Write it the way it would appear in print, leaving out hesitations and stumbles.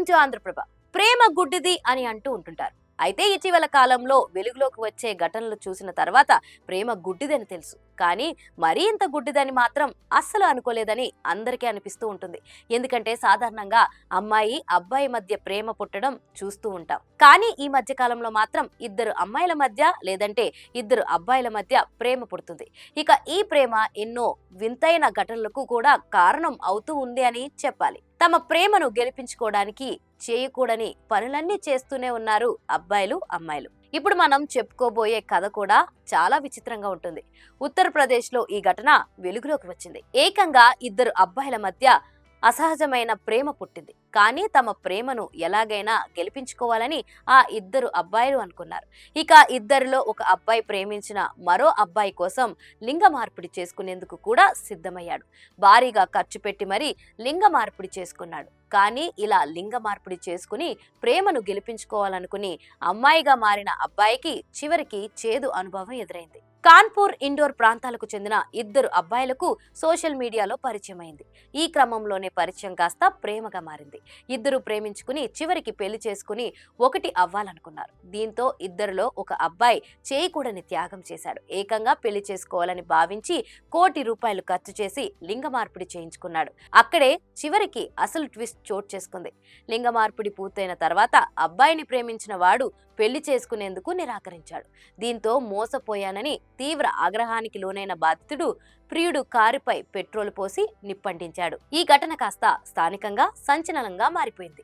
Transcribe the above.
Welcome to Andhra Prabha. ప్రేమ గుడ్డిది అని అంటూ ఉంటుంటారు. అయితే ఇటీవల కాలంలో వెలుగులోకి వచ్చే ఘటనలు చూసిన తర్వాత ప్రేమ గుడ్డిదని తెలుసు. కానీ మరీ ఇంత గుడ్డిదని మాత్రం అస్సలు అనుకోలేదని అందరికీ అనిపిస్తూ ఉంటుంది. ఎందుకంటే సాధారణంగా అమ్మాయి అబ్బాయి మధ్య ప్రేమ పుట్టడం చూస్తూ ఉంటాం. కానీ ఈ మధ్య కాలంలో మాత్రం ఇద్దరు అమ్మాయిల మధ్య లేదంటే ఇద్దరు అబ్బాయిల మధ్య ప్రేమ పుడుతుంది. ఇక ఈ ప్రేమ ఎన్నో వింతైన ఘటనలకు కూడా కారణం అవుతూ ఉంది అని చెప్పాలి. తమ ప్రేమను గెలిపించుకోవడానికి చేయకూడని పనులన్నీ చేస్తూనే ఉన్నారు అబ్బాయిలు అమ్మాయిలు. ఇప్పుడు మనం చెప్పుకోబోయే కథ కూడా చాలా విచిత్రంగా ఉంటుంది. ఉత్తరప్రదేశ్ లో ఈ ఘటన వెలుగులోకి వచ్చింది. ఏకంగా ఇద్దరు అబ్బాయిల మధ్య అసహజమైన ప్రేమ పుట్టింది. కానీ తమ ప్రేమను ఎలాగైనా గెలిపించుకోవాలని ఆ ఇద్దరు అబ్బాయిలు అనుకున్నారు. ఇక ఇద్దరిలో ఒక అబ్బాయి ప్రేమించిన మరో అబ్బాయి కోసం లింగ మార్పిడి చేసుకునేందుకు కూడా సిద్ధమయ్యాడు. భారీగా ఖర్చు పెట్టి మరీ లింగ మార్పిడి చేసుకున్నాడు. కానీ ఇలా లింగ మార్పిడి చేసుకుని ప్రేమను గెలిపించుకోవాలనుకుని అమ్మాయిగా మారిన అబ్బాయికి చివరికి చేదు అనుభవం ఎదురైంది. కాన్పూర్ ఇండోర్ ప్రాంతాలకు చెందిన ఇద్దరు అబ్బాయిలకు సోషల్ మీడియాలో పరిచయం అయింది. ఈ క్రమంలోనే పరిచయం కాస్త ప్రేమగా మారింది. ఇద్దరు ప్రేమించుకుని చివరికి పెళ్లి చేసుకుని ఒకటి అవ్వాలనుకున్నారు. దీంతో ఇద్దరిలో ఒక అబ్బాయి చేయకూడని త్యాగం చేశాడు. ఏకంగా పెళ్లి చేసుకోవాలని భావించి ₹1,00,00,000 ఖర్చు చేసి లింగ మార్పిడి చేయించుకున్నాడు. అక్కడే చివరికి అసలు ట్విస్ట్ చోటు చేసుకుంది. లింగ మార్పిడి పూర్తయిన తర్వాత అబ్బాయిని ప్రేమించిన వాడు పెళ్లి చేసుకునేందుకు నిరాకరించాడు. దీంతో మోసపోయానని తీవ్ర ఆగ్రహానికి లోనైన బాధితుడు ప్రియుడు కారుపై పెట్రోల్ పోసి నిప్పంటించాడు. ఈ ఘటన కాస్త స్థానికంగా సంచలనంగా మారిపోయింది.